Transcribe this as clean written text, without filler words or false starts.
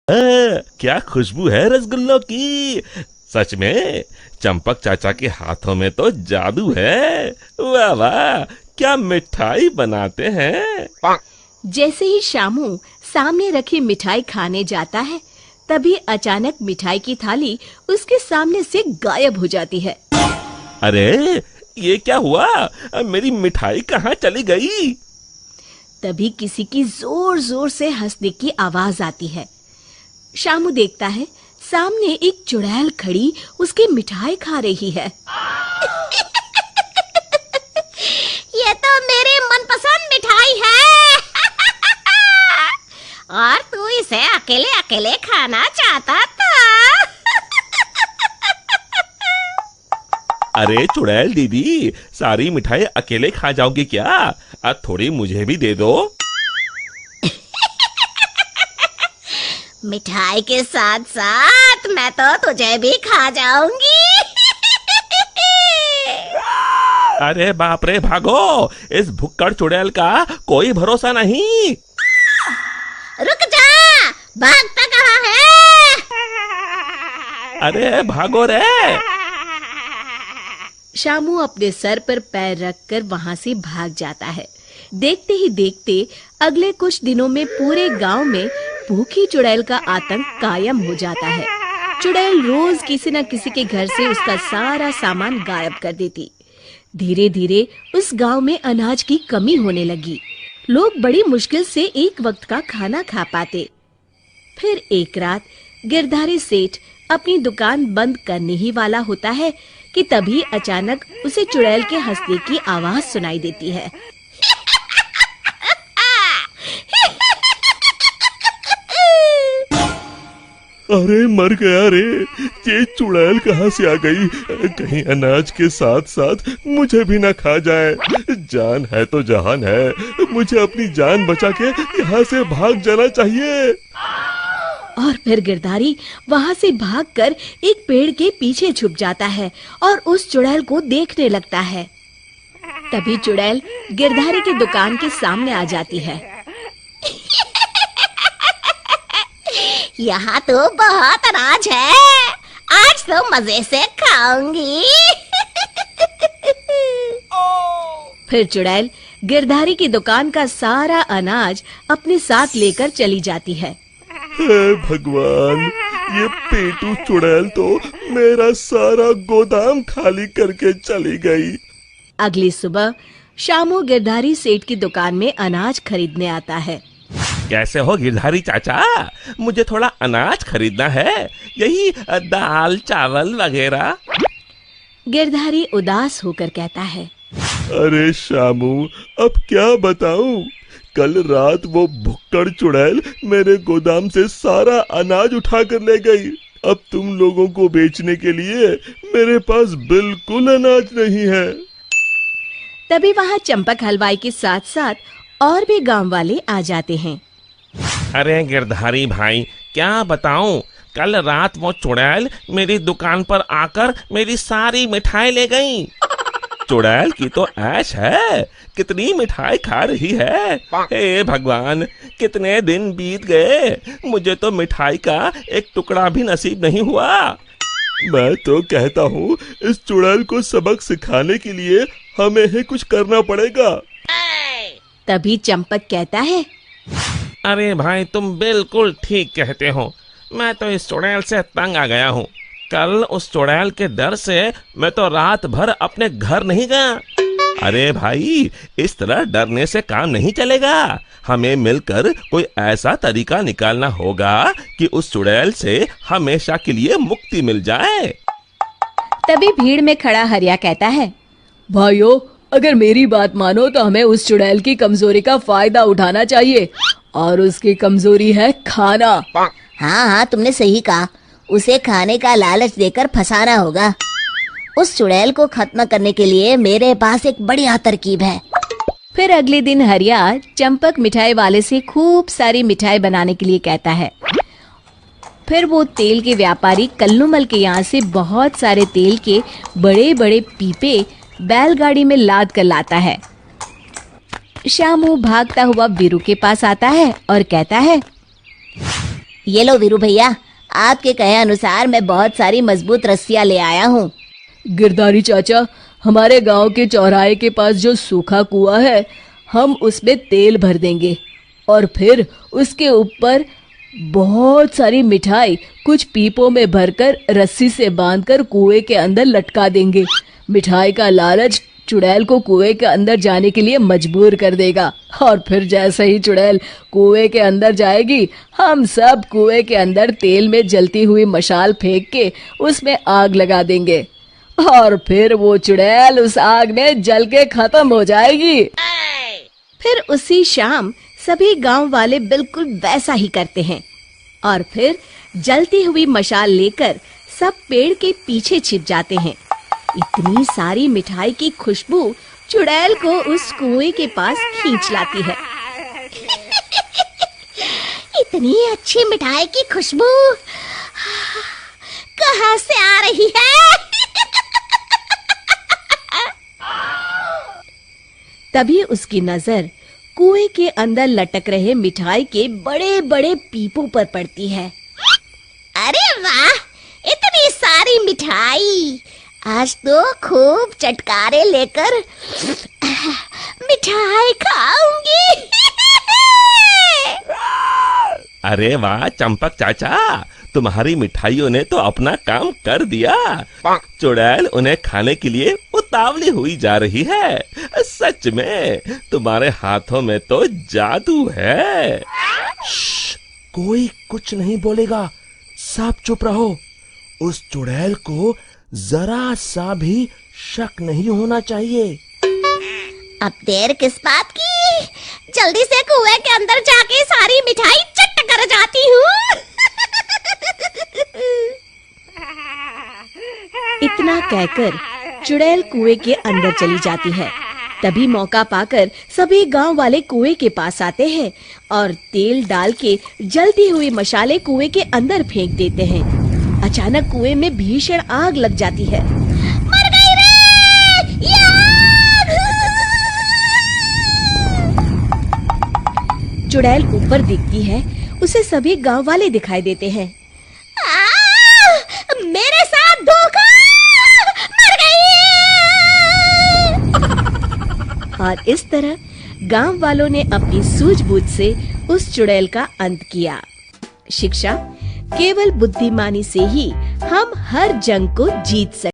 क्या खुशबू है रसगुल्लों की। सच में चंपक चाचा के हाथों में तो जादू है। वाह वाह, क्या मिठाई बनाते हैं। जैसे ही शामू सामने रखी मिठाई खाने जाता है, तभी अचानक मिठाई की थाली उसके सामने से गायब हो जाती है। अरे ये क्या हुआ, मेरी मिठाई कहाँ चली गई। तभी किसी की जोर जोर से हंसने की आवाज आती है। शामू देखता है सामने एक चुड़ैल खड़ी उसकी मिठाई खा रही है। ये तो मेरी मनपसंद मिठाई है। और तू इसे अकेले अकेले खाना चाहता था। अरे चुड़ैल दीदी, सारी मिठाई अकेले खा जाओगी क्या। अब थोड़ी मुझे भी दे दो। मिठाई के साथ साथ मैं तो तुझे भी खा जाऊंगी। अरे बाप रे, भागो, इस भुक्कड़ चुड़ैल का कोई भरोसा नहीं। रुक जा, भागता कहाँ है। अरे भागो रे। शामू अपने सर पर पैर रखकर वहां से भाग जाता है। देखते ही देखते अगले कुछ दिनों में पूरे गांव में भूखी चुड़ैल का आतंक कायम हो जाता है। चुड़ैल रोज किसी न किसी के घर से उसका सारा सामान गायब कर देती। धीरे धीरे उस गांव में अनाज की कमी होने लगी। लोग बड़ी मुश्किल से एक वक्त का खाना खा पाते। फिर एक रात गिरधारी सेठ अपनी दुकान बंद करने ही वाला होता है कि तभी अचानक उसे चुड़ैल के हंसने की आवाज सुनाई देती है। अरे मर गया रे, ये चुड़ैल कहाँ से आ गई। कहीं अनाज के साथ साथ मुझे भी ना खा जाए। जान है तो जहान है, मुझे अपनी जान बचा के यहाँ से भाग जाना चाहिए। और फिर गिरधारी वहां से भागकर एक पेड़ के पीछे छुप जाता है और उस चुड़ैल को देखने लगता है। तभी चुड़ैल गिरधारी की दुकान के सामने आ जाती है। यहाँ तो बहुत अनाज है, आज तो मजे से खाऊंगी। फिर चुड़ैल गिरधारी की दुकान का सारा अनाज अपने साथ लेकर चली जाती है। हे भगवान, ये पेटू चुड़ैल तो मेरा सारा गोदाम खाली करके चली गई। अगली सुबह शामू गिरधारी सेठ की दुकान में अनाज खरीदने आता है। कैसे हो गिरधारी चाचा, मुझे थोड़ा अनाज खरीदना है, यही दाल चावल वगैरह। गिरधारी उदास होकर कहता है, अरे शामू, अब क्या बताऊं। कल रात वो भुक्कड़ चुड़ैल मेरे गोदाम से सारा अनाज उठा कर ले गई। अब तुम लोगों को बेचने के लिए मेरे पास बिल्कुल अनाज नहीं है। तभी वहाँ चंपक हलवाई के साथ साथ और भी गांव वाले आ जाते हैं। अरे गिरधारी भाई, क्या बताऊं, कल रात वो चुड़ैल मेरी दुकान पर आकर मेरी सारी मिठाई ले गई। चुड़ैल की तो ऐश है, कितनी मिठाई खा रही है। हे भगवान, कितने दिन बीत गए, मुझे तो मिठाई का एक टुकड़ा भी नसीब नहीं हुआ। मैं तो कहता हूँ इस चुड़ैल को सबक सिखाने के लिए हमें ही कुछ करना पड़ेगा। तभी चंपक कहता है, अरे भाई, तुम बिल्कुल ठीक कहते हो। मैं तो इस चुड़ैल से तंग आ गया हूँ। कल उस चुड़ैल के डर से मैं तो रात भर अपने घर नहीं गया। अरे भाई, इस तरह डरने से काम नहीं चलेगा। हमें मिलकर कोई ऐसा तरीका निकालना होगा कि उस चुड़ैल से हमेशा के लिए मुक्ति मिल जाए। तभी भीड़ में खड़ा हरिया कहता है, भाइयों, अगर मेरी बात मानो तो हमें उस चुड़ैल की कमजोरी का फायदा उठाना चाहिए, और उसकी कमजोरी है खाना। हाँ हाँ, तुमने सही कहा, उसे खाने का लालच देकर फंसाना होगा। उस चुड़ैल को खत्म करने के लिए मेरे पास एक बढ़िया तरकीब है। फिर अगले दिन हरिया चंपक मिठाई वाले से खूब सारी मिठाई बनाने के लिए कहता है। फिर वो तेल के व्यापारी कल्लूमल के यहाँ से बहुत सारे तेल के बड़े बड़े पीपे बैलगाड़ी में लाद कर लाता है। शामू भागता हुआ वीरू के पास आता है और कहता है, ये लो वीरू भैया, आपके कहे अनुसार मैं बहुत सारी मजबूत रस्सियां ले आया हूँ। गिरधारी चाचा, हमारे गांव के चौराहे के पास जो सूखा कुआं है, हम उसमें तेल भर देंगे और फिर उसके ऊपर बहुत सारी मिठाई कुछ पीपों में भरकर रस्सी से बांधकर कुएं के अंदर लटका देंगे। मिठाई का लालच चुड़ैल को कुएं के अंदर जाने के लिए मजबूर कर देगा और फिर जैसे ही चुड़ैल कुएं के अंदर जाएगी, हम सब कुएं के अंदर तेल में जलती हुई मशाल फेंक के उसमें आग लगा देंगे और फिर वो चुड़ैल उस आग में जल के खत्म हो जाएगी। फिर उसी शाम सभी गांव वाले बिल्कुल वैसा ही करते हैं और फिर जलती हुई मशाल लेकर सब पेड़ के पीछे छिप जाते हैं। इतनी सारी मिठाई की खुशबू चुड़ैल को उस कुएं के पास खींच लाती है। इतनी अच्छी मिठाई की खुशबू कहाँ से आ रही है? तभी उसकी नजर कुएं के अंदर लटक रहे मिठाई के बड़े बड़े पीपों पर पड़ती है। अरे वाह, इतनी सारी मिठाई! आज तो खूब चटकारे लेकर मिठाई खाऊंगी। अरे वाह चंपक चाचा, तुम्हारी मिठाइयों ने तो अपना काम कर दिया। चुड़ैल उन्हें खाने के लिए उतावली हुई जा रही है। सच में तुम्हारे हाथों में तो जादू है। कोई कुछ नहीं बोलेगा, सब चुप रहो। उस चुड़ैल को जरा सा भी शक नहीं होना चाहिए। अब देर किस बात की? जल्दी से कुएं के अंदर जाके सारी मिठाई चट कर जाती हूँ। इतना कहकर चुड़ैल कुएं के अंदर चली जाती है। तभी मौका पाकर सभी गांव वाले कुएं के पास आते हैं और तेल डाल के जलती हुई मशाले कुएं के अंदर फेंक देते हैं। अचानक कुएं में भीषण आग लग जाती है। मर गई रे! चुड़ैल ऊपर दिखती है, उसे सभी गांव वाले दिखाई देते हैं। मेरे साथ धोखा! मर गई! और इस तरह गांव वालों ने अपनी सूझबूझ से उस चुड़ैल का अंत किया। शिक्षा, केवल बुद्धिमानी से ही हम हर जंग को जीत सकते हैं।